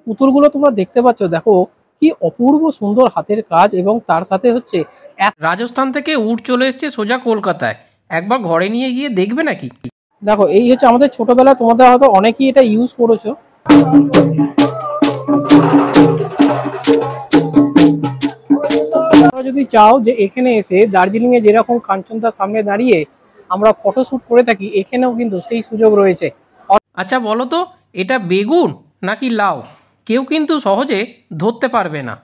পুতুলগুলো তোমরা দেখতে পাচ্ছ, দেখো কি অপূর্ব সুন্দর হাতের কাজ, এবং তার সাথে হচ্ছে রাজস্থান থেকে উট চলে এসছে সোজা কলকাতায়, একবার ঘরে নিয়ে গিয়ে দেখবে নাকি। দেখো এই হচ্ছে আমাদের ছোটবেলা, তোমাদের হয়তো অনেকেই এটা ইউজ করেছো। যদি চাও যে এখানে এসে দার্জিলিং এ যেরকম কাঞ্চনদার সামনে দাঁড়িয়ে আমরা ফটোশুট করে থাকি, এখানেও কিন্তু সেই সুযোগ রয়েছে। আচ্ছা বলো তো, এটা বেগুন নাকি লাউ? কেউ কিন্তু সহজে ধরতে পারবে না।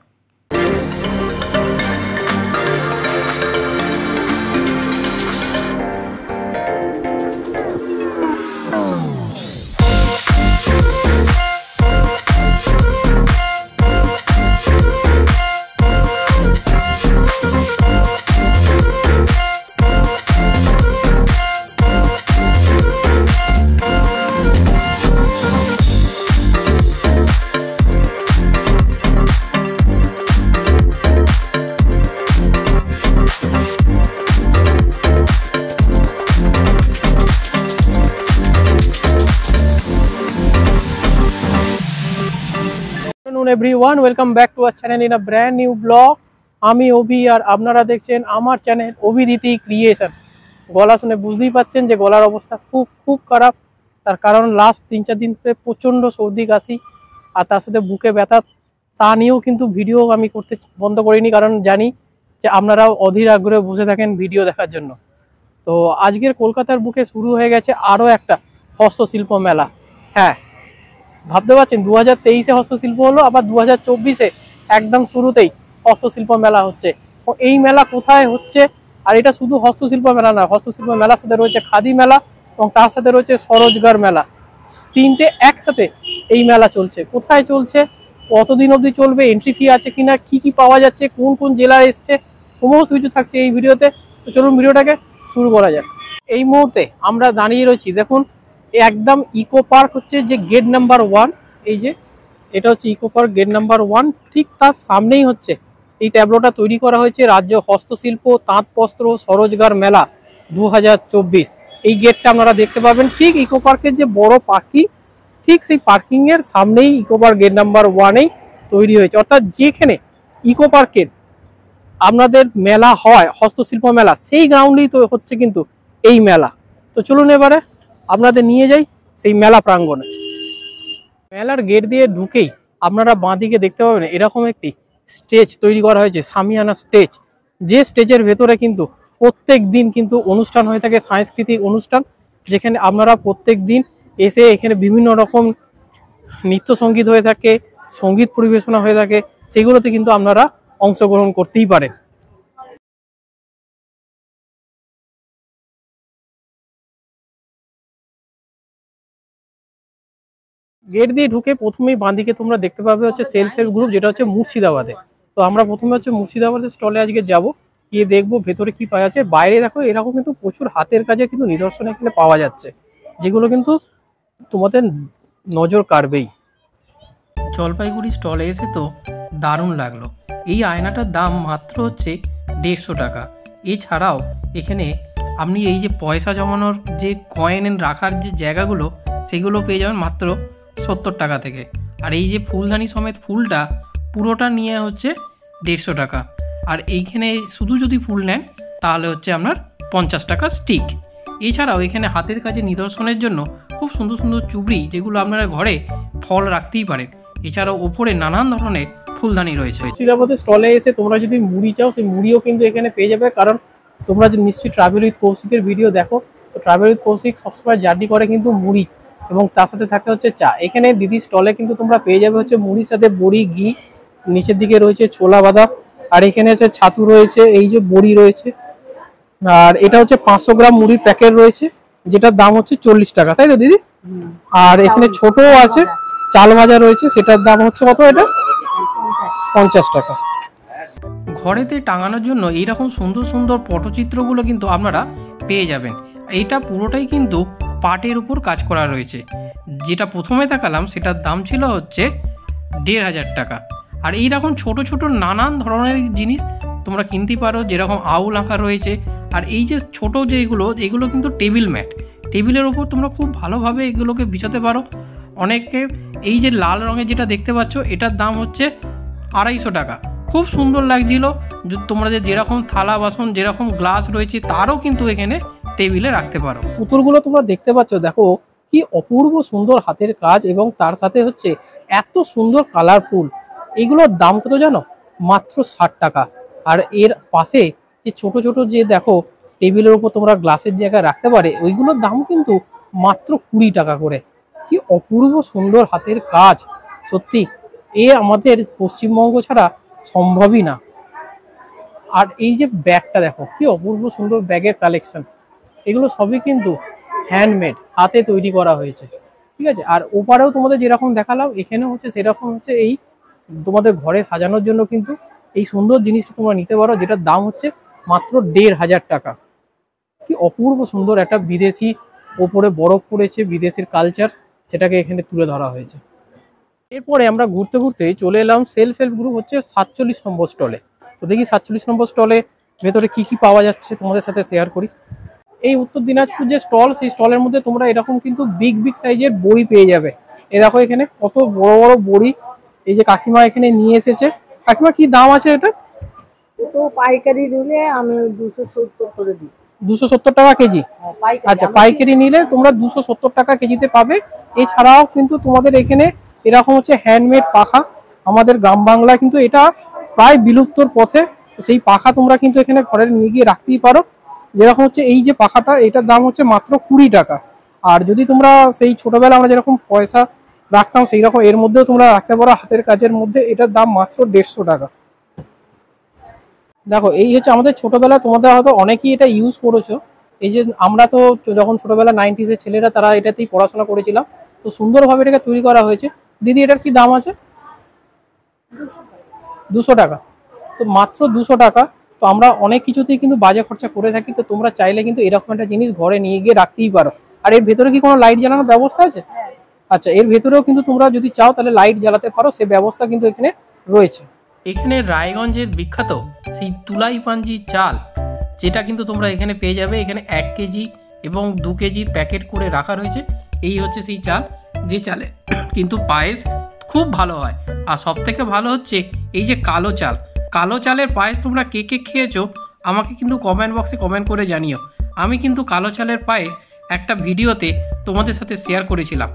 Everyone, welcome back to our channel in a brand new blog. আমি অভি, আর আপনারা দেখছেন আমার চ্যানেল অভিদিতি ক্রিয়েশন। গলা শুনে বুঝতেই পাচ্ছেন যে গলার অবস্থা খুব খুব খারাপ। তার কারণ লাস্ট 3-4 দিন ধরে প্রচণ্ড সর্দি কাশি, আর তার সাথে বুকে ব্যথা। তা নিয়েও কিন্তু ভিডিও আমি করতে বন্ধ করিনি, কারণ জানি যে আপনারাও অধীর আগ্রহে বসে থাকেন ভিডিও দেখার জন্য। তো আজকের কলকাতার বুকে শুরু হয়ে গেছে আরও একটা হস্তশিল্প মেলা। হ্যাঁ, ভাবতে পারছেন 2023-এ হস্তশিল্প হলো, আবার 2024-এ একদম শুরুতেই হস্তশিল্প মেলা হচ্ছে। এই মেলা কোথায় হচ্ছে? আর এটা শুধু হস্তশিল্প মেলা না, হস্তশিল্প মেলার সাথে রয়েছে খাদি মেলা, এবং তার সাথে রয়েছে স্বরোজগার মেলা। তিনটে একসাথে এই মেলা চলছে। কোথায় চলছে, কতদিন অবধি চলবে, এন্ট্রি ফি আছে কিনা, কি কি পাওয়া যাচ্ছে, কোন কোন জেলায় এসছে, সমস্ত কিছু থাকছে এই ভিডিওতে। তো চলুন ভিডিওটাকে শুরু করা যাক। এই মুহূর্তে আমরা দাঁড়িয়ে রয়েছি, দেখুন একদম ইকো পার্ক হচ্ছে যে গেট নাম্বার 1, এই যে এটা হচ্ছে ইকো পার্ক গেট নাম্বার 1। ঠিক তার সামনেই হচ্ছে এই ট্যাবলোটা তৈরি করা হয়েছে রাজ্য হস্তশিল্প তাঁত বস্ত্র স্বরোজগার মেলা 2024। এই গেটটা আপনারা দেখতে পাবেন ঠিক ইকো পার্কের যে বড় পার্কিং, ঠিক সেই পার্কিং এর সামনেই ইকো পার্ক গেট নাম্বার 1-এই তৈরি হয়েছে। অর্থাৎ যেখানে ইকো পার্কের আপনাদের মেলা হয়, হস্তশিল্প মেলা, সেই গ্রাউন্ডেই তো হচ্ছে কিন্তু এই মেলা। তো চলুন এবারে আপনাদের নিয়ে যাই সেই মেলা প্রাঙ্গণে। মেলার গেট দিয়ে ঢুকেই আপনারা বাঁদিকে দেখতে পাবেন এরকম একটি স্টেজ তৈরি করা হয়েছে, সামিয়ানা স্টেজ। যে স্টেজের ভেতরে কিন্তু প্রত্যেক দিন কিন্তু অনুষ্ঠান হয়ে থাকে, সাংস্কৃতিক অনুষ্ঠান, যেখানে আপনারা প্রত্যেক দিন এসে এখানে বিভিন্ন রকম নৃত্য সঙ্গীত হয়ে থাকে, সঙ্গীত পরিবেশনা হয়ে থাকে, সেগুলোতে কিন্তু আপনারা অংশগ্রহণ করতেই পারেন। গেট দিয়ে ঢুকে প্রথমেই বাঁদিকে তোমরা দেখতে পাবে হচ্ছে সেলফ হেল্প গ্রুপ, যেটা হচ্ছে মুর্শিদাবাদে। তো আমরা প্রথমে হচ্ছে মুর্শিদাবাদের স্টলে আজকে যাব, গিয়ে দেখবো ভেতরে কি পাওয়া যাচ্ছে। বাইরে দেখো এরকম কিন্তু প্রচুর হাতের কাজে কিন্তু নিদর্শন এখানে পাওয়া যাচ্ছে, যেগুলো কিন্তু তোমাদের নজর কাড়বেই। জলপাইগুড়ি স্টলে এসে তো দারুণ লাগলো। এই আয়নাটার দাম মাত্র হচ্ছে 150 টাকা। এছাড়াও এখানে আপনি এই যে পয়সা জমানোর যে কয়েন রাখার যে জায়গাগুলো, সেগুলো পেয়ে যাবেন মাত্র 70 টাকা থেকে। আর এই যে ফুলদানি সমেত ফুলটা পুরোটা নিয়ে হচ্ছে 150 টাকা। আর এইখানে শুধু যদি ফুল নেন তাহলে হচ্ছে আপনার 50 টাকা স্টিক। এছাড়াও এখানে হাতের কাজে নিদর্শনের জন্য খুব সুন্দর সুন্দর চুবড়ি, যেগুলো আপনারা ঘরে ফল রাখতেই পারেন। এছাড়াও ওপরে নানান ধরনের ফুলদানি রয়েছে। মুর্শিদাবাদের স্টলে এসে তোমরা যদি মুড়ি চাও, সেই মুড়িও কিন্তু এখানে পেয়ে যাবে। কারণ তোমরা যে নিশ্চয়ই ট্রাভেল উইথ কৌশিকের ভিডিও দেখো, তো ট্রাভেল উইথ কৌশিক সবসময় জার্নি করে কিন্তু মুড়ি, এবং তার সাথে থাকে হচ্ছে চা। এখানে দিদি স্টলে কিন্তু তোমরা পেয়ে যাবে হচ্ছে মুড়ির সাথে বড়ি, ঘি, নিচের দিকে রয়েছে ছোলা বাদাম, আর এখানে হচ্ছে ছাতু রয়েছে, এই যে বড়ি রয়েছে। আর এটা হচ্ছে 500 গ্রাম মুড়ির প্যাকেট রয়েছে, যেটার দাম হচ্ছে 40 টাকা, তাই তো দিদি? আর এখানে ছোট আছে চাল ভাজা রয়েছে, সেটার দাম হচ্ছে কত? এটা 50 টাকা। ঘরেতে টাঙানোর জন্য এইরকম সুন্দর সুন্দর পটচিত্রগুলো কিন্তু আপনারা পেয়ে যাবেন। এইটা পুরোটাই কিন্তু পাটের উপর কাজ করা রয়েছে। যেটা প্রথমে দেখালাম সেটার দাম ছিল হচ্ছে 1500 টাকা। আর এইরকম ছোট ছোট নানান ধরনের জিনিস তোমরা কিনতে পারো, যেরকম আউল আঁকা রয়েছে। আর এই যে ছোট যেগুলো, এগুলো কিন্তু টেবিল ম্যাট, টেবিলের ওপর তোমরা খুব ভালোভাবে এগুলোকে বিছাতে পারো। অনেকে এই যে লাল রঙের যেটা দেখতে পাচ্ছ এটার দাম হচ্ছে 250 টাকা। খুব সুন্দর লাগছিল। তোমাদের যেরকম থালা বাসন যেরকম গ্লাস রয়েছে তারও কিন্তু এখানে টেবিলে রাখতে পারো। পুতুলগুলো তোমরা দেখতে পাচ্ছ, দেখো কি অপূর্ব সুন্দর হাতের কাজ, এবং তার সাথে হচ্ছে এত সুন্দর কালারফুল। এইগুলোর দাম কত জানো? মাত্র 60 টাকা। আর এর পাশে যে ছোট ছোট যে দেখো টেবিলের উপর তোমরা গ্লাসের জায়গায় রাখতে পারে, ওইগুলোর দাম কিন্তু মাত্র 20 টাকা করে। কি অপূর্ব সুন্দর হাতের কাজ, সত্যি এ আমাদের পশ্চিমবঙ্গ ছাড়া সম্ভবই না। আর এই যে ব্যাগটা দেখো, কি অপূর্ব সুন্দর ব্যাগের কালেকশন। এগুলো সবই কিন্তু হ্যান্ডমেড, হাতে তৈরি করা হয়েছে, ঠিক আছে। আর ওপারেও তোমাদের যেরকম দেখালাম, এখানেও হচ্ছে সেরকম হচ্ছে এই তোমাদের ঘরে সাজানোর জন্য কিন্তু এই সুন্দর জিনিসটা তোমরা নিতে পারো, যেটার দাম হচ্ছে মাত্র 1500 টাকা। কি অপূর্ব সুন্দর একটা বিদেশি, ওপরে বরফ পড়েছে, বিদেশের কালচার, সেটাকে এখানে তুলে ধরা হয়েছে। এরপরে আমরা ঘুরতে ঘুরতে চলে এলাম সেলফ হেল্প গ্রুপ হচ্ছে 47 নম্বর স্টলে। তো দেখি 47 নম্বর স্টলে ভেতরে কি কি পাওয়া যাচ্ছে তোমাদের সাথে শেয়ার করি। এই উত্তর দিনাজপুর যে স্টল, সেই স্টলের মধ্যে তোমরা এরকম কিন্তু বিগ বিগ সাইজের বড়ি পেয়ে যাবে। এই দেখো এখানে কত বড় বড় বড়ি, এই যে কাকিমা এখানে নিয়ে এসেছে। কাকিমা কি দাম আছে এটা? তো পাইকারি নিলে আমি 270 করে দিই। 270 টাকা কেজি? আচ্ছা, পাইকারি নিলে তোমরা 270 টাকা কেজিতে পাবে। এছাড়াও কিন্তু তোমাদের এখানে এরকম হচ্ছে হ্যান্ডমেড পাখা, আমাদের গ্রাম বাংলা কিন্তু এটা প্রায় বিলুপ্তর পথে। তো সেই পাখা তোমরা কিন্তু এখানে ঘরে নিয়ে গিয়ে রাখতেই পারো। যেরকম হচ্ছে এই যে পাখাটা, এটার দাম হচ্ছে মাত্র 20 টাকা। আর যদি তোমরা সেই ছোটবেলা আমরা যেরকম পয়সা রাখতাম সেই রকম এর মধ্যেও তোমরা রাখতে পারো, হাতের কাজের মধ্যে। এটার দাম মাত্র 150 টাকা। দেখো এই হচ্ছে আমাদের ছোটবেলা, তোমাদের হয়তো অনেকেই এটা ইউজ করেছো। এই যে আমরা তো যখন ছোটবেলা 90s-এর ছেলেরা, তারা এটাতেই পড়াশোনা করেছিলাম। তো সুন্দরভাবে এটাকে তৈরি করা হয়েছে। দিদি এটার কি দাম আছে? 200 টাকা। তো মাত্র 200 টাকা। তো আমরা অনেক কিছুতেই কিন্তু বাজে খরচা করে থাকি। তো তোমরা চাইলে কিন্তু এরকম একটা জিনিস ঘরে নিয়ে গিয়ে রাখতেই পারো। আর এর ভেতরে কি কোনো লাইট জ্বালানোর ব্যবস্থা আছে? আচ্ছা, এর ভেতরেও কিন্তু তোমরা যদি চাও তাহলে লাইট জ্বালাতে পারো, সে ব্যবস্থা কিন্তু এখানে রয়েছে। এখানে রায়গঞ্জের বিখ্যাত সেই তুলাই পাঞ্জি চাল, যেটা কিন্তু তোমরা এখানে পেয়ে যাবে। এখানে 1 কেজি এবং 2 কেজির প্যাকেট করে রাখা রয়েছে। এই হচ্ছে সেই চাল, যে চালে কিন্তু পায়েস খুব ভালো হয়। আর সব থেকে ভালো হচ্ছে এই যে কালো চাল, কালো চালের পায়েস তোমরা কে কে খেয়েছো আমাকে কিন্তু কমেন্ট বক্সে কমেন্ট করে জানিও। আমি কিন্তু কালো চালের পায়েস একটা ভিডিওতে তোমাদের সাথে শেয়ার করেছিলাম,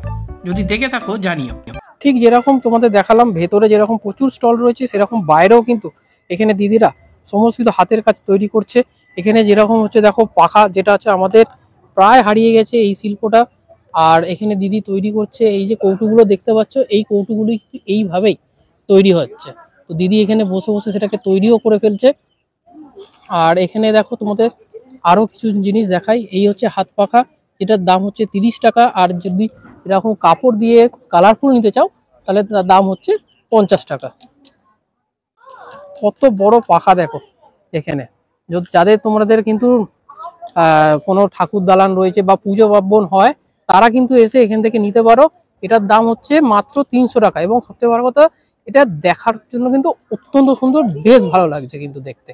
যদি দেখে থাকো জানিও। ঠিক যেরকম তোমাদের দেখালাম ভেতরে যেরকম প্রচুর স্টল রয়েছে, সেরকম বাইরেও কিন্তু এখানে দিদিরা সমস্ত কিছু হাতের কাজ তৈরি করছে। এখানে যেরকম হচ্ছে দেখো পাখা, যেটা হচ্ছে আমাদের প্রায় হারিয়ে গেছে এই শিল্পটা। আর এখানে দিদি তৈরি করছে। এই যে কৌটোগুলো দেখতে পাচ্ছ, এই কৌটোগুলি এইভাবেই তৈরি হচ্ছে। তো দিদি এখানে বসে বসে সেটাকে তৈরিও করে ফেলছে। আর এখানে দেখো তোমাদের আরো কিছু জিনিস দেখাই। এই হচ্ছে হাত পাখা, যেটার দাম হচ্ছে 30 টাকা। আর যদি এরকম কাপড় দিয়ে কালারফুল নিতে চাও তাহলে তার দাম হচ্ছে 50 টাকা। কত বড় পাখা দেখো এখানে। যাদের তোমাদের কিন্তু কোনো ঠাকুর দালান রয়েছে বা পুজো পার্বণ হয়, তারা কিন্তু এসে এখান থেকে নিতে পারো। এটার দাম হচ্ছে মাত্র 300 টাকা। এবং সবচেয়ে বড় কথা, এটা দেখার জন্য কিন্তু অত্যন্ত সুন্দর, বেশ ভালো লাগছে কিন্তু দেখতে।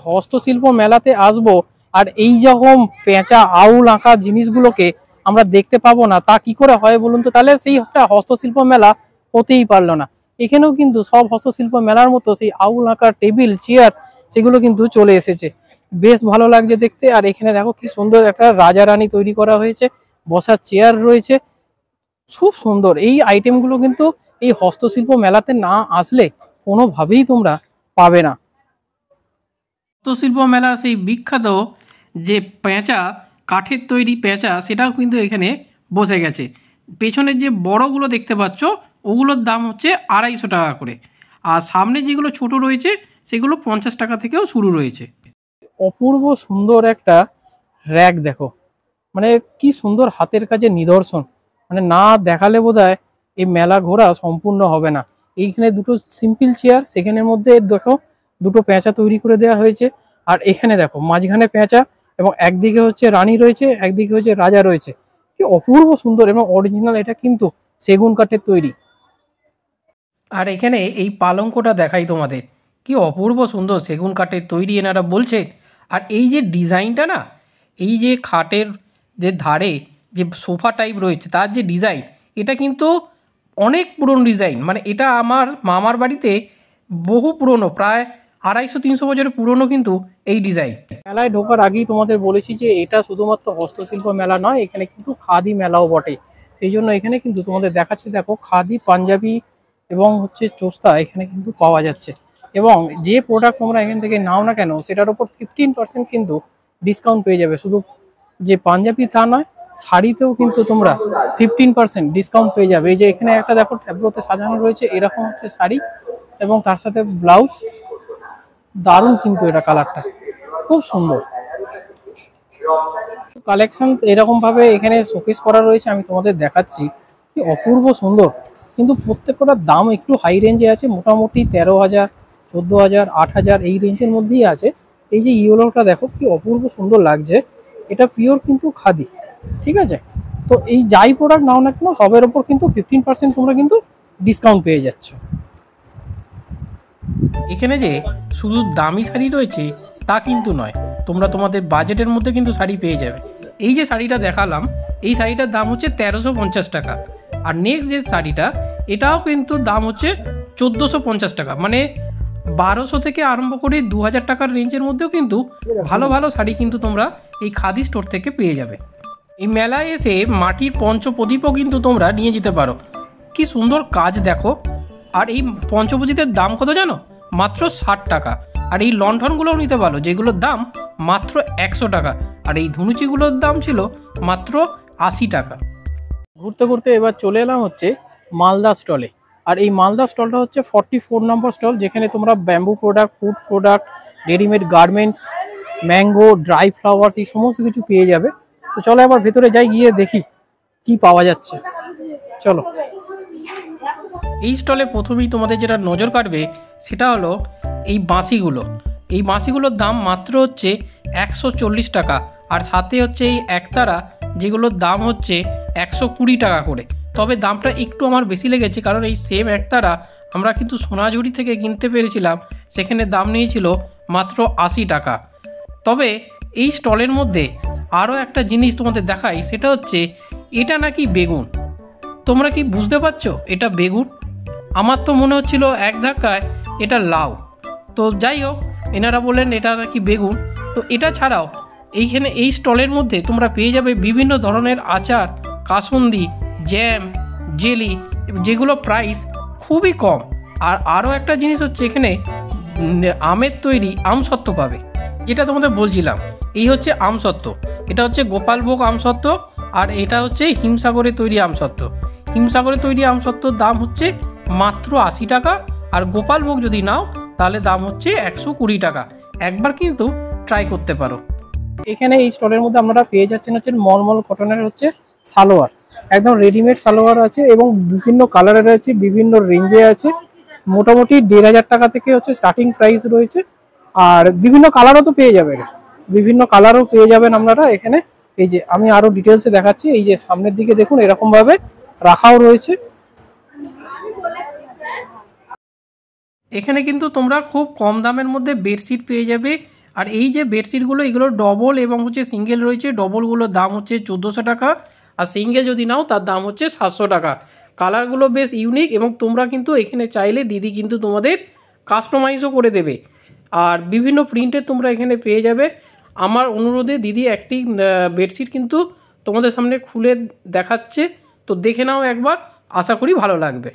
হস্তশিল্প মেলাতে আসবো আর এই যখন পেঁচা আউল আঁকা জিনিসগুলোকে আমরা দেখতে পাবো না, তা কি করে হয় বলুন তো? তাহলে সেই একটা হস্তশিল্প মেলা হতেই পারলো না। এখানেও কিন্তু সব হস্তশিল্প মেলার মতো সেই আউল আঁকা টেবিল চেয়ার, সেগুলো কিন্তু চলে এসেছে। বেশ ভালো লাগছে দেখতে। আর এখানে দেখো কি সুন্দর একটা রাজা রানী তৈরি করা হয়েছে, বসার চেয়ার রয়েছে, খুব সুন্দর। এই আইটেমগুলো কিন্তু এই হস্তশিল্প মেলাতে না আসলে কোনোভাবেই তোমরা পাবে না। হস্তশিল্প মেলা সেই বিখ্যাত যে পেঁচা, কাঠের তৈরি পেঁচা, সেটাও কিন্তু এখানে বসে গেছে। পেছনের যে বড়গুলো দেখতে পাচ্ছ, ওগুলোর দাম হচ্ছে 250 টাকা করে। আর সামনে যেগুলো ছোট রয়েছে সেগুলো 50 টাকা থেকেও শুরু রয়েছে। অপূর্ব সুন্দর একটা র্যাক দেখো, মানে কি সুন্দর হাতের কাজের নিদর্শন। মানে না দেখালে বোধহয় এই মেলা ঘোরা সম্পূর্ণ হবে না। এইখানে দুটো সিম্পল চেয়ার, সেখানের মধ্যে দেখো দুটো পেঁচা তৈরি করে দেওয়া হয়েছে। আর এখানে দেখো মাঝখানে পেঁচা, এবং একদিকে হচ্ছে রানী রয়েছে, একদিকে হচ্ছে রাজা রয়েছে। কি অপূর্ব সুন্দর এবং অরিজিনাল। এটা কিন্তু সেগুন কাঠের তৈরি। আর এখানে এই পালঙ্কটা দেখাই তোমাদের, কি অপূর্ব সুন্দর সেগুন কাঠের তৈরি এনারা বলছে। আর এই যে ডিজাইনটা না, এই যে খাটের যে ধারে যে সোফা টাইপ রয়েছে তার যে ডিজাইন, এটা কিন্তু অনেক পুরনো ডিজাইন, মানে এটা আমার মামার বাড়িতে বহু পুরনো, প্রায় 250-300 বছরের পুরনো কিন্তু এই ডিজাইন। মেলায় ঢোকার আগেই তোমাদের বলেছি যে এটা শুধুমাত্র হস্তশিল্প মেলা নয়, এখানে কিন্তু খাদি মেলাও বটে। সেই জন্য এখানে কিন্তু তোমাদের দেখাচ্ছি, দেখো খাদি, পাঞ্জাবি এবং হচ্ছে চোস্তা এখানে কিন্তু পাওয়া যাচ্ছে। এবং যে প্রোডাক্ট তোমরা এখান থেকে নাও না কেন সেটার উপর 15% কিন্তু ডিসকাউন্ট পেয়ে যাবে। শুধু যে পাঞ্জাবি তা নয়, শাড়িতেও কিন্তু তোমরা 15% ডিসকাউন্ট পেয়ে যাবে। এই যে এখানে একটা দেখো ট্যাবলোতে সাজানো রয়েছে, এরকম হচ্ছে শাড়ি এবং তার সাথে ব্লাউজ। দারুণ কিন্তু এটা, কালারটা খুব সুন্দর। কালেকশন এরকম ভাবে এখানে শোকেস করা রয়েছে, আমি তোমাদের দেখাচ্ছি, কি অপূর্ব সুন্দর। কিন্তু প্রত্যেকটার দাম একটু হাই রেঞ্জে আছে, মোটামুটি 13,000, 14,000, 8,000 এই রেঞ্জের মধ্যেই আছে। এই যে ইয়েলোটা দেখো কি অপূর্ব সুন্দর লাগছে, এটা পিওর কিন্তু খাদি, ঠিক আছে। তো এই যাই প্রোডাক্ট নাও না কেন সবের ওপর কিন্তু 15% তোমরা কিন্তু ডিসকাউন্ট পেয়ে যাচ্ছ। এখানে যে শুধু দামি শাড়ি রয়েছে তা কিন্তু নয়, তোমরা তোমাদের বাজেটের মধ্যে কিন্তু শাড়ি পেয়ে যাবে। এই যে শাড়িটা দেখালাম, এই শাড়িটার দাম হচ্ছে 1350 টাকা। আর নেক্সট যে শাড়িটা, এটাও কিন্তু দাম হচ্ছে 1450 টাকা, মানে 1200 থেকে আরম্ভ করে 2000 টাকার রেঞ্জের মধ্যেও কিন্তু ভালো ভালো শাড়ি কিন্তু তোমরা এই খাদি স্টোর থেকে পেয়ে যাবে। এই মেলায় এসে মাটির পঞ্চপ্রদীপও কিন্তু তোমরা নিয়ে যেতে পারো, কি সুন্দর কাজ দেখো। আর এই পঞ্চপ্রদীপের দাম কত জানো? মাত্র 60 টাকা। আর এই লণ্ঠনগুলোও নিতে পারো, যেগুলোর দাম মাত্র 100 টাকা। আর এই ধনুচিগুলোর দাম ছিল মাত্র 80 টাকা। ঘুরতে ঘুরতে এবার চলে এলাম হচ্ছে মালদা স্টলে। আর এই মালদা স্টলটা হচ্ছে 44 নম্বর স্টল, যেখানে তোমরা bamboo product, food product, readymade garments, mango, dry flowers এই সমস্ত কিছু পেয়ে যাবে। তো চলো এবার ভেতরে যাই, গিয়ে দেখি কি পাওয়া যাচ্ছে, চলো। এই স্টলে প্রথমেই তোমাদের যেটা নজর কাটবে সেটা হলো এই বাঁশিগুলো। এই বাঁশিগুলোর দাম মাত্র হচ্ছে 140 টাকা। আর সাথে হচ্ছে এই একতারা, যেগুলোর দাম হচ্ছে 120 টাকা করে। তবে দামটা একটু আমার বেশি লেগেছে, কারণ এই সেম একতারা আমরা কিন্তু সোনাঝুরি থেকে কিনতে পেরেছিলাম, সেখানে দাম নিয়েছিল মাত্র 80 টাকা। তবে এই স্টলের মধ্যে আরও একটা জিনিস তোমাদের দেখাই, সেটা হচ্ছে এটা নাকি বেগুন। তোমরা কি বুঝতে পারছো এটা বেগুন? আমার তো মনে হচ্ছিল এক ধাক্কায় এটা লাউ। তো যাই হোক, এনারা বললেন এটা নাকি বেগুন। তো এটা ছাড়াও এইখানে এই স্টলের মধ্যে তোমরা পেয়ে যাবে বিভিন্ন ধরনের আচার, কাসুন্দি, জ্যাম, জেলি, যেগুলো প্রাইস খুবই কম। আর আরও একটা জিনিস হচ্ছে এখানে আমের তৈরি আমসত্ত্ব পাবে, যেটা তোমাদের বলছিলাম। এই হচ্ছে আমসত্ত্ব, এটা হচ্ছে গোপালভোগ আমসত্ত্ব, আর এটা হচ্ছে হিমসাগরে তৈরি আমসত্ত্ব। হিমসাগরে তৈরি আমসত্ত্বর দাম হচ্ছে মাত্র 80 টাকা। আর গোপালভোগ যদি নাও তাহলে দাম হচ্ছে 120 টাকা। একবার কিন্তু ট্রাই করতে পারো। এখানে এই স্টলের মধ্যে আপনারা পেয়ে যাচ্ছেন হচ্ছে মলমল কটনের হচ্ছে সালোয়ার, একদম রেডিমেড সালোয়ার আছে এবং বিভিন্ন কালারের আছে, বিভিন্ন রেঞ্জে আছে। মোটামুটি 1500 টাকা থেকে হচ্ছে স্টার্টিং প্রাইস রয়েছে। আর বিভিন্ন কালারও তো পেয়ে যাবেন, বিভিন্ন কালারও পেয়ে যাবেন আপনারা এখানে। এই যে আমি আরো ডিটেলসে দেখাচ্ছি, এই যে সামনের দিকে দেখুন এরকম ভাবে রাখাও রয়েছে। এখানে কিন্তু তোমরা খুব কম দামের মধ্যে বেডশিট পেয়ে যাবে। আর এই যে বেডশিটগুলো, এগুলো ডবল এবং হচ্ছে সিঙ্গেল রয়েছে। ডবলগুলোর দাম হচ্ছে 1400 টাকা, আর সিঙ্গেল যদি নাও তার দাম হচ্ছে 700 টাকা। কালারগুলো বেশ ইউনিক, এবং তোমরা কিন্তু এখানে চাইলে দিদি কিন্তু তোমাদের কাস্টমাইজও করে দেবে। আর বিভিন্ন প্রিন্টের তোমরা এখানে পেয়ে যাবে। আমার অনুরোধে দিদি একটি বেডশিট কিন্তু তোমাদের সামনে খুলে দেখাচ্ছে, তো দেখে নাও একবার, আশা করি ভালো লাগবে।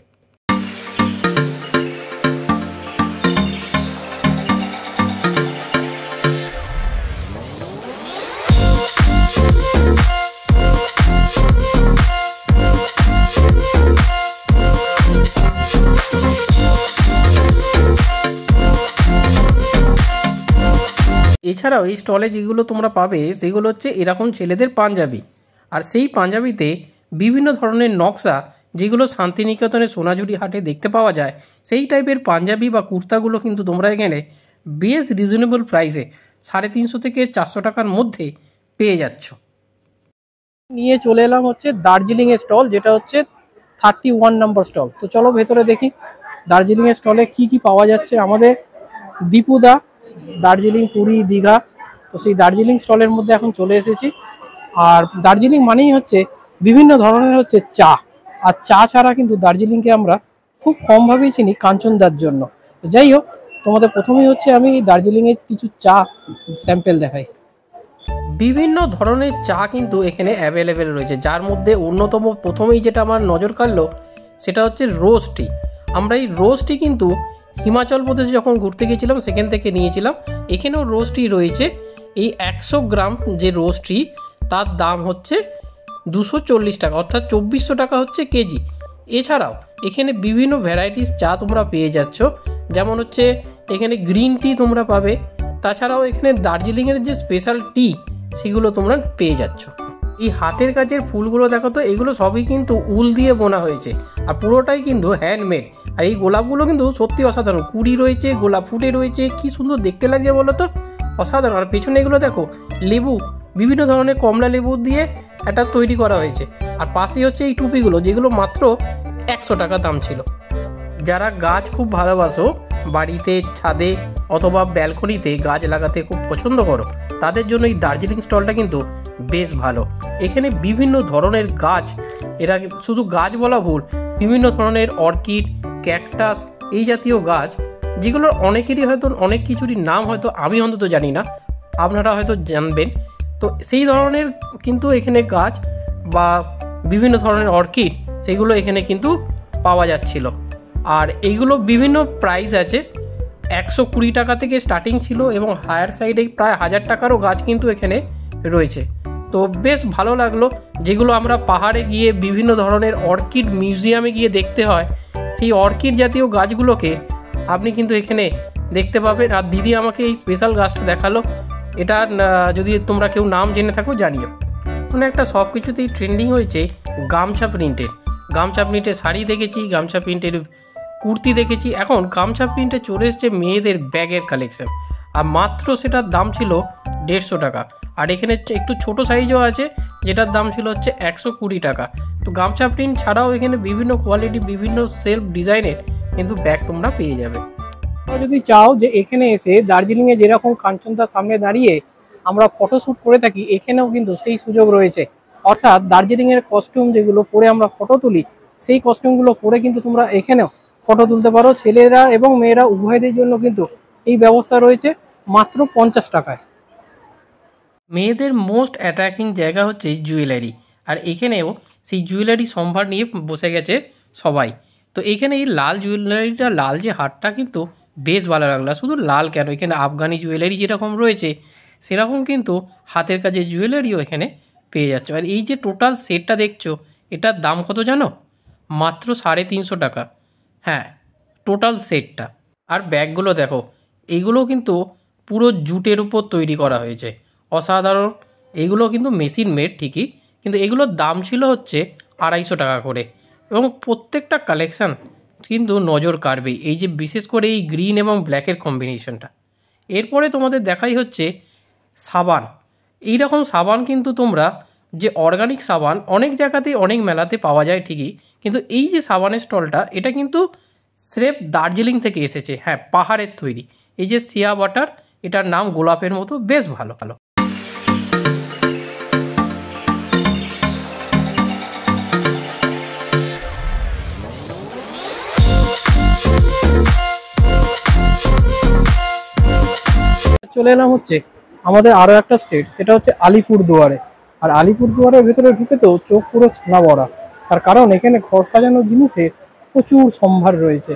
এছাড়াও এই স্টলে যেগুলো তোমরা পাবে সেগুলো হচ্ছে এরকম ছেলেদের পাঞ্জাবি। আর সেই পাঞ্জাবিতে বিভিন্ন ধরনের নকশা, যেগুলো শান্তিনিকেতনের সোনাঝুরি হাটে দেখতে পাওয়া যায়, সেই টাইপের পাঞ্জাবি বা কুর্তাগুলো কিন্তু তোমরা এখানে বেশ রিজনেবল প্রাইসে 350 থেকে 400 টাকার মধ্যে পেয়ে যাচ্ছ। নিয়ে চলে এলাম হচ্ছে দার্জিলিং এর স্টল, যেটা হচ্ছে 31 নম্বর স্টল। তো চলো ভেতরে দেখি দার্জিলিং এর স্টলে কি কি পাওয়া যাচ্ছে। আমাদের দীপুদা দার্জিলিং, পুরী, দীঘা, তো সেই দার্জিলিং স্টলের মধ্যে এখন চলে এসেছি। আর দার্জিলিং মানেই হচ্ছে বিভিন্ন ধরনের হচ্ছে চা। আর চা ছাড়া কিন্তু দার্জিলিংকে আমরা খুব কমভাবেই চিনি কাঞ্চনদার জন্য। তো যাই হোক, তোমাদের প্রথমেই হচ্ছে আমি দার্জিলিংয়ের কিছু চা স্যাম্পেল দেখাই। বিভিন্ন ধরনের চা কিন্তু এখানে অ্যাভেলেবেল রয়েছে, যার মধ্যে অন্যতম প্রথমেই যেটা আমার নজর কাড়লো সেটা হচ্ছে রোজ টি। আমরা এই রোজ টি কিন্তু হিমাচল প্রদেশে যখন ঘুরতে গেছিলাম সেখান থেকে নিয়েছিলাম। এখানেও রোজ টি রয়েছে। এই 100 গ্রাম যে রোজ টি তার দাম হচ্ছে 240 টাকা, অর্থাৎ 2400 টাকা হচ্ছে কেজি। এছাড়াও এখানে বিভিন্ন ভ্যারাইটিস চা তোমরা পেয়ে যাচ্ছ, যেমন হচ্ছে এখানে গ্রিন টি তোমরা পাবে। তাছাড়াও এখানে দার্জিলিংয়ের যে স্পেশাল টি সেগুলো তোমরা পেয়ে যাচ্ছ। এই হাতের কাজের ফুলগুলো দেখো তো, এগুলো সবই কিন্তু উল দিয়ে বোনা হয়েছে আর পুরোটাই কিন্তু হ্যান্ডমেড। আর এই গোলাপগুলো কিন্তু সত্যি অসাধারণ, কুড়ি রয়েছে, গোলাপ ফুটে রয়েছে, কি সুন্দর দেখতে লাগছে বলো তো, অসাধারণ। আর পেছনে এগুলো দেখো লেবু, বিভিন্ন ধরনের কমলা লেবু দিয়ে এটা তৈরি করা হয়েছে। আর পাশেই হচ্ছে এই টুপিগুলো, যেগুলো মাত্র 100 টাকা দাম ছিল। যারা গাছ খুব ভালোবাসো, বাড়িতে ছাদে অথবা ব্যালকনিতে গাছ লাগাতে খুব পছন্দ করো, তাদের জন্য এই দার্জিলিং স্টলটা কিন্তু বেশ ভালো। এখানে বিভিন্ন ধরনের গাছ, এরা শুধু গাছ বলা ভুল, বিভিন্ন ধরনের অর্কিড, ক্যাকটাস, এই জাতীয় গাছ, যেগুলোর অনেকেরই হয়তো অনেক কিছুরই নাম হয়তো আমি অন্তত জানি না, আপনারা হয়তো জানবেন। তো সেই ধরনের কিন্তু এখানে গাছ বা বিভিন্ন ধরনের অর্কিড, সেগুলো এখানে কিন্তু পাওয়া যাচ্ছিল। আর এইগুলো বিভিন্ন প্রাইস আছে, 120 টাকা থেকে স্টার্টিং ছিল এবং হায়ার সাইডে প্রায় 1000 টাকারও গাছ কিন্তু এখানে রয়েছে। তো বেশ ভালো লাগলো, যেগুলো আমরা পাহাড়ে গিয়ে বিভিন্ন ধরনের অর্কিড মিউজিয়ামে গিয়ে দেখতে হয়, সেই অর্কিড জাতীয় গাছগুলোকে আপনি কিন্তু এখানে দেখতে পাবেন। আর দিদি আমাকে এই স্পেশাল গাছটা দেখালো, এটা যদি তোমরা কেউ নাম জেনে থাকো জানিও। মানে একটা সব কিছুতেই ট্রেন্ডিং হয়েছে গামছা প্রিন্টের। গামছা প্রিন্টের শাড়ি দেখেছি, গামছা প্রিন্টের কুর্তি দেখেছি, এখন গামছা প্রিন্টে চলে এসছে মেয়েদের ব্যাগের কালেকশন। আর মাত্র সেটার দাম ছিল 150 টাকা। আর এখানে একটু ছোট সাইজও আছে, যেটার দাম ছিল হচ্ছে 120 টাকা। তো গামছা প্রিন্ট ছাড়াও এখানে বিভিন্ন কোয়ালিটি, বিভিন্ন সেলফ ডিজাইনের কিন্তু ব্যাগ তোমরা পেয়ে যাবে। তোমরা যদি চাও যে এখানে এসে দার্জিলিংয়ে যেরকম কাঞ্চনদার সামনে দাঁড়িয়ে আমরা ফটোশ্যুট করে থাকি, এখানেও কিন্তু সেই সুযোগ রয়েছে। অর্থাৎ দার্জিলিংয়ের কস্টিউম যেগুলো পরে আমরা ফটো তুলি, সেই কস্টিউমগুলো পরে কিন্তু তোমরা এখানেও ফটো তুলতে পারো। ছেলেরা এবং মেয়েরা উভয়দের জন্য কিন্তু এই ব্যবস্থা রয়েছে মাত্র 50 টাকায়। মেয়েদের মোস্ট অ্যাট্রাক্টিং জায়গা হচ্ছে জুয়েলারি, আর এখানেও সেই জুয়েলারি সম্ভার নিয়ে বসে গেছে সবাই। তো এখানে এই লাল জুয়েলারিটা, লাল যে হারটা কিন্তু বেশ ভালো লাগলো। শুধু লাল কেন, এখানে আফগানি জুয়েলারি যেরকম রয়েছে সেরকম কিন্তু হাতের কাজে জুয়েলারিও এখানে পেয়ে যাচ্ছে। আর এই যে টোটাল সেটটা দেখছো, এটার দাম কত জানো? মাত্র 350 টাকা। হ্যাঁ, টোটাল সেটটা। আর ব্যাগগুলো দেখো, এইগুলো কিন্তু পুরো জুটের উপর তৈরি করা হয়েছে, অসাধারণ। এগুলো কিন্তু মেশিন মেড ঠিকই, কিন্তু এগুলোর দাম ছিল হচ্ছে 250 টাকা করে। এবং প্রত্যেকটা কালেকশান কিন্তু নজর কাড়বেই, এই যে বিশেষ করে এই গ্রিন এবং ব্ল্যাকের কম্বিনেশনটা। এরপরে তোমাদের দেখাই হচ্ছে সাবান। এই রকম সাবান কিন্তু তোমরা, যে অর্গানিক সাবান অনেক জায়গাতেই অনেক মেলাতে পাওয়া যায় ঠিকই, কিন্তু এই যে সাবানের স্টলটা, এটা কিন্তু স্রেফ দার্জিলিং থেকে এসেছে। হ্যাঁ, পাহাড়ের তৈরি। এই যে সিয়া বাটার, এটার নাম গোলাপের মতো, বেশ ভালো ভালো। চলে এলাম হচ্ছে আমাদের আরো একটা স্টেট, সেটা হচ্ছে আলিপুরদুয়ারে। আর আলিপুরদুয়ারের ভেতরে ঢুকে তো চোখ পুরো ছানা বড়া, তার কারণ এখানে ঘর সাজানোর জিনিসের প্রচুর সম্ভার রয়েছে।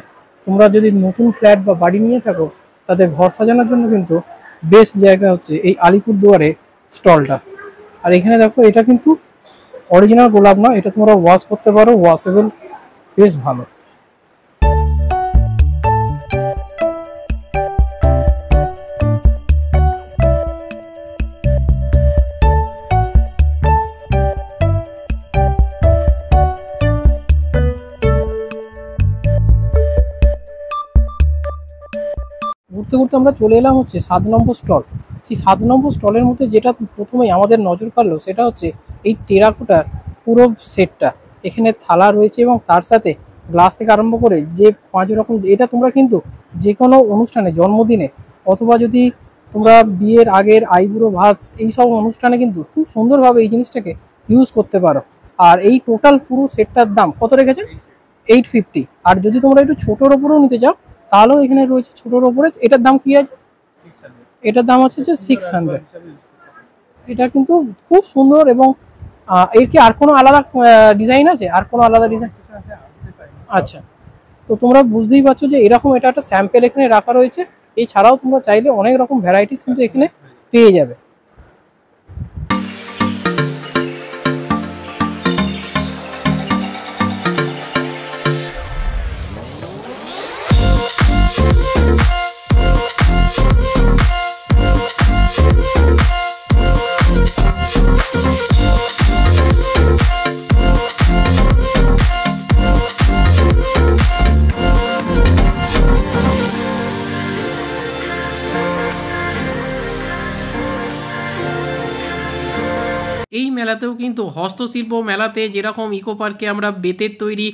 তোমরা যদি নতুন ফ্ল্যাট বা বাড়ি নিয়ে থাকো, তাদের ঘর সাজানোর জন্য কিন্তু বেস্ট জায়গা হচ্ছে এই আলিপুরদুয়ারে স্টলটা। আর এখানে দেখো, এটা কিন্তু অরিজিনাল গোলাপ না, এটা তোমরা ওয়াশ করতে পারো, ওয়াশেবল, বেশ ভালো। ঘুরতে ঘুরতে আমরা চলে এলাম হচ্ছে 7 নম্বর স্টল। সেই 7 নম্বর স্টলের মধ্যে যেটা প্রথমেই আমাদের নজর কাড়লো, সেটা হচ্ছে এই টেরাকোটার পুরো সেটটা। এখানে থালা রয়েছে এবং তার সাথে গ্লাস থেকে আরম্ভ করে যে 5 রকম, এটা তোমরা কিন্তু যে কোনো অনুষ্ঠানে, জন্মদিনে অথবা যদি তোমরা বিয়ের আগের আইবুড়ো ভাত, এই সব অনুষ্ঠানে কিন্তু খুব সুন্দরভাবে এই জিনিসটাকে ইউজ করতে পারো। আর এই টোটাল পুরো সেটটার দাম কত রেখেছে 850। আর যদি তোমরা একটু ছোটোর ওপরেও নিতে চাও তাহলেও এখানে রয়েছে ছোটোর ওপরে। এটার দাম কি আছে 600, এটার দাম হচ্ছে যে 600। এটা কিন্তু খুব সুন্দর। এবং এর কি আর কোনো আলাদা ডিজাইন আছে? আর কোনো আলাদা ডিজাইন? আচ্ছা, তো তোমরা বুঝতেই পারছো যে এরকম এটা একটা স্যাম্পেল এখানে রাখা রয়েছে। এছাড়াও তোমরা চাইলে অনেক রকম ভ্যারাইটিস কিন্তু এখানে পেয়ে যাবে। এই মেলাতেও কিন্তু হস্তশিল্প মেলাতে যেরকম ইকো পার্কে আমরা বেতের তৈরি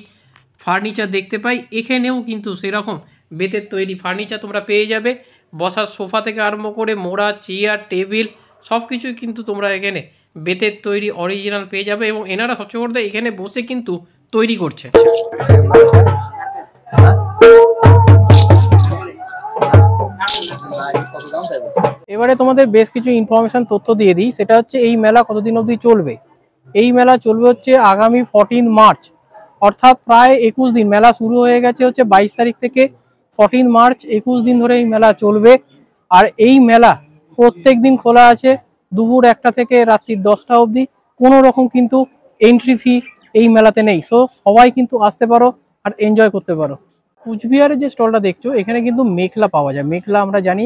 ফার্নিচার দেখতে পাই, এখানেও কিন্তু সেরকম বেতের তৈরি ফার্নিচার তোমরা পেয়ে যাবে। বসার সোফা থেকে আরম্ভ করে মোড়া, চেয়ার, টেবিল সব কিছুই কিন্তু তোমরা এখানে বেতের তৈরি অরিজিনাল পেয়ে যাবে। এবং এনারা সবচেয়ে বড় এখানে বসে কিন্তু তৈরি করছে। এবারে তোমাদের বেশ কিছু ইনফরমেশন তথ্য দিয়ে দিই। সেটা হচ্ছে এই মেলা কতদিন অবধি চলবে। এই মেলা চলবে হচ্ছে আগামী 14 মার্চ, অর্থাৎ প্রায় 21 দিন। মেলা শুরু হয়ে গেছে হচ্ছে 22 তারিখ থেকে 14 মার্চ, 21 দিন ধরে এই মেলা চলবে। আর এই মেলা প্রত্যেক দিন খোলা আছে দুপুর 1টা থেকে রাত্রি 10টা অবধি। কোনো রকম কিন্তু এন্ট্রি ফি এই মেলাতে নেই। সো সবাই কিন্তু আসতে পারো আর এনজয় করতে পারো। কুচবিহারের যে স্টলটা দেখছো এখানে কিন্তু মেখলা পাওয়া যায়। মেখলা আমরা জানি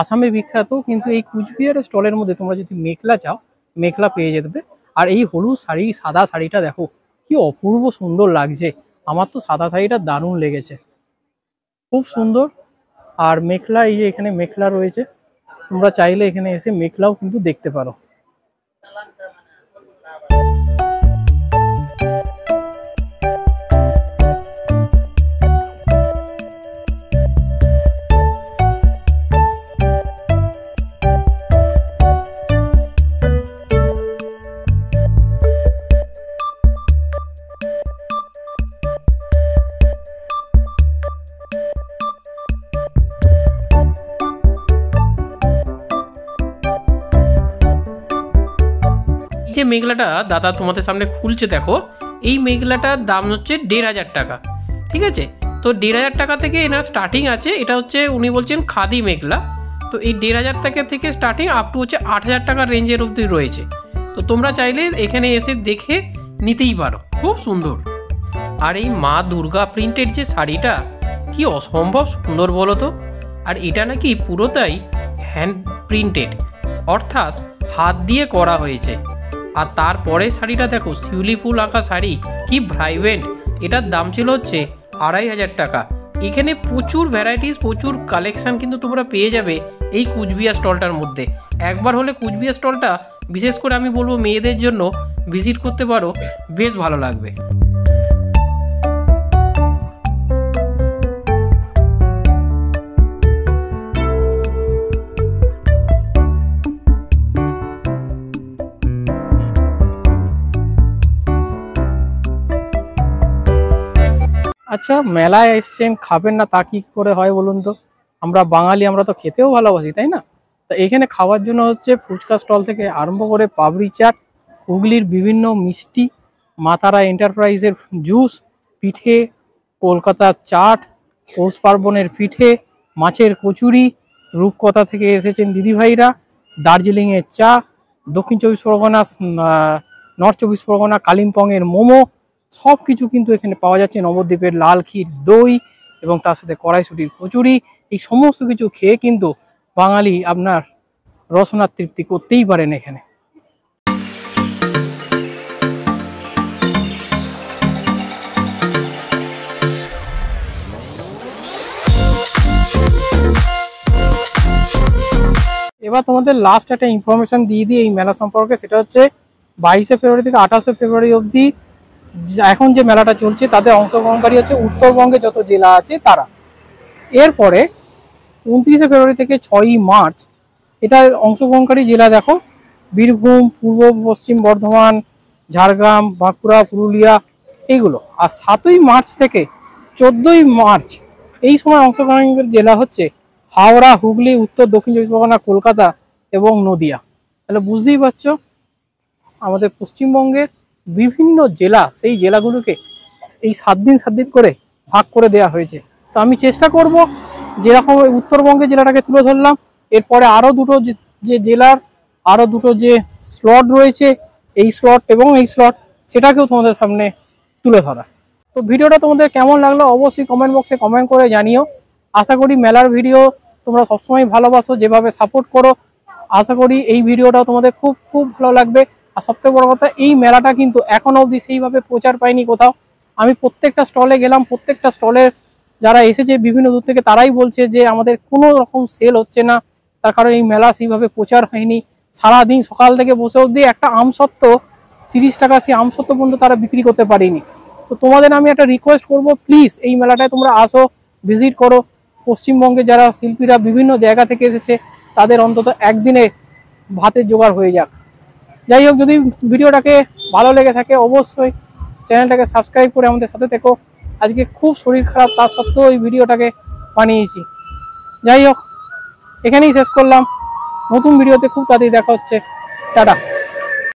আসামে বিখ্যাত, কিন্তু এই কুচবিহারের স্টলের মধ্যে তোমরা যদি মেখলা চাও মেখলা পেয়ে যেতে। আর এই হলুদ শাড়ি, সাদা শাড়িটা দেখো কি অপূর্ব সুন্দর লাগছে। আমার তো সাদা শাড়িটা দারুণ লেগেছে, খুব সুন্দর। আর মেখলা, এই যে এখানে মেখলা রয়েছে, তোমরা চাইলে এখানে এসে মেখলাও কিন্তু দেখতে পারো। যে মেঘলাটা দাদা তোমাদের সামনে খুলছে দেখো, এই মেঘলাটার দাম হচ্ছে 1500 টাকা। ঠিক আছে, তো 1500 টাকা থেকে এনার স্টার্টিং আছে। এটা হচ্ছে উনি বলছেন খাদি মেঘলা। তো এই 1500 টাকা থেকে স্টার্টিং আপ টু হচ্ছে 8000 টাকার রেঞ্জের অবধি রয়েছে। তো তোমরা চাইলে এখানে এসে দেখে নিতেই পারো, খুব সুন্দর। আর এই মা দুর্গা প্রিন্টের যে শাড়িটা কি অসম্ভব সুন্দর বলো তো। আর এটা নাকি পুরোটাই হ্যান্ড প্রিন্টেড, অর্থাৎ হাত দিয়ে করা হয়েছে। আর তারপরে শাড়িটা দেখো, শিউলি ফুল আঁকা শাড়ি, কি ভাইব্রেন্ট। এটার দাম ছিল হচ্ছে 2500 টাকা। এখানে প্রচুর ভ্যারাইটিস, প্রচুর কালেকশান কিন্তু তোমরা পেয়ে যাবে এই কুচবিহার স্টলটার মধ্যে। একবার হলে কুচবিহার স্টলটা বিশেষ করে আমি বলবো মেয়েদের জন্য ভিজিট করতে পারো, বেশ ভালো লাগবে। আচ্ছা, মেলায় এসছেন, খাবেন না তা কি করে হয় বলুন তো? আমরা বাঙালি, আমরা তো খেতেও ভালোবাসি, তাই না? তা এখানে খাওয়ার জন্য হচ্ছে ফুচকা স্টল থেকে আরম্ভ করে পাবড়ি চাট, হুগলির বিভিন্ন মিষ্টি, মাতারা এন্টারপ্রাইজের জুস, পিঠে, কলকাতার চাট, পৌষ পার্বণের পিঠে, মাছের কচুরি, রূপকথা থেকে এসেছেন দিদিভাইরা, দার্জিলিংয়ের চা, দক্ষিণ 24 পরগনা, নর্থ 24 পরগনা কালিম্পংয়ের মোমো, সব কিছু কিন্তু এখানে পাওয়া যাচ্ছে। নবদ্বীপের লাল ক্ষীর দই এবং তার সাথে কড়াইশুটির কচুরি, এই সমস্ত কিছু খেয়ে কিন্তু বাঙালি আপনার রসনার তৃপ্তি করতেই পারেন এখানে। এবার তোমাদের লাস্ট একটা ইনফরমেশন দিয়ে দিই এই মেলা সম্পর্কে। সেটা হচ্ছে 22শে ফেব্রুয়ারি থেকে 28শে ফেব্রুয়ারি অবধি এখন যে মেলাটা চলছে তাতে অংশগ্রহণকারী হচ্ছে উত্তরবঙ্গে যত জেলা আছে তারা। এরপরে 29শে ফেব্রুয়ারি থেকে 6ই মার্চ এটা অংশগ্রহণকারী জেলা দেখো, বীরভূম, পূর্ব পশ্চিম বর্ধমান, ঝাড়গ্রাম, বাঁকুড়া, পুরুলিয়া এইগুলো। আর 7ই মার্চ থেকে 14ই মার্চ এই সময় অংশগ্রহণের জেলা হচ্ছে হাওড়া, হুগলি, উত্তর দক্ষিণ চব্বিশ পরগনা, কলকাতা এবং নদিয়া। তাহলে বুঝতেই পারছো আমাদের পশ্চিমবঙ্গের বিভিন্ন জেলা, সেই জেলাগুলোকে এই 7 দিন করে ভাগ করে দেওয়া হয়েছে। তো আমি চেষ্টা করব যেরকম উত্তরবঙ্গের জেলাটাকে তুলে ধরলাম, এরপরে আরও দুটো যে জেলার আরও দুটো যে স্লট রয়েছে, এই স্লট এবং এই স্লট, সেটাকেও তোমাদের সামনে তুলে ধরা। তো ভিডিওটা তোমাদের কেমন লাগলো অবশ্যই কমেন্ট বক্সে কমেন্ট করে জানিও। আশা করি মেলার ভিডিও তোমরা সবসময় ভালোবাসো, যেভাবে সাপোর্ট করো, আশা করি এই ভিডিওটাও তোমাদের খুব খুব ভালো লাগবে। আর সবথেকে বড় কথা, এই মেলাটা কিন্তু এখনো অবধি সেইভাবে প্রচার পায়নি কোথাও। আমি প্রত্যেকটা স্টলে গেলাম, প্রত্যেকটা স্টলের যারা এসেছে বিভিন্ন দূর থেকে তারাই বলছে যে আমাদের কোনো রকম সেল হচ্ছে না, তার কারণ এই মেলা সেইভাবে প্রচার হয়নি। সারাদিন সকাল থেকে বসে অবধি একটা আমসত্ত্ব 30 টাকা, সেই আমসত্ত্ব পর্যন্ত তারা বিক্রি করতে পারেনি। তো তোমাদের আমি একটা রিকোয়েস্ট করব, প্লিজ এই মেলাটায় তোমরা আসো, ভিজিট করো। পশ্চিমবঙ্গে যারা শিল্পীরা বিভিন্ন জায়গা থেকে এসেছে তাদের অন্তত একদিনে ভাতের জোগাড় হয়ে যাক। যাই হোক, যদি ভিডিওটাকে ভালো লেগে থাকে অবশ্যই চ্যানেলটাকে সাবস্ক্রাইব করে আমাদের সাথে থেকো। আজকে খুব শরীর খারাপ, তা সত্ত্বেও এই ভিডিওটাকে বানিয়েছি। যাই হোক, এখানেই শেষ করলাম। নতুন ভিডিওতে খুব তাড়াতাড়ি দেখা হচ্ছে। টাটা।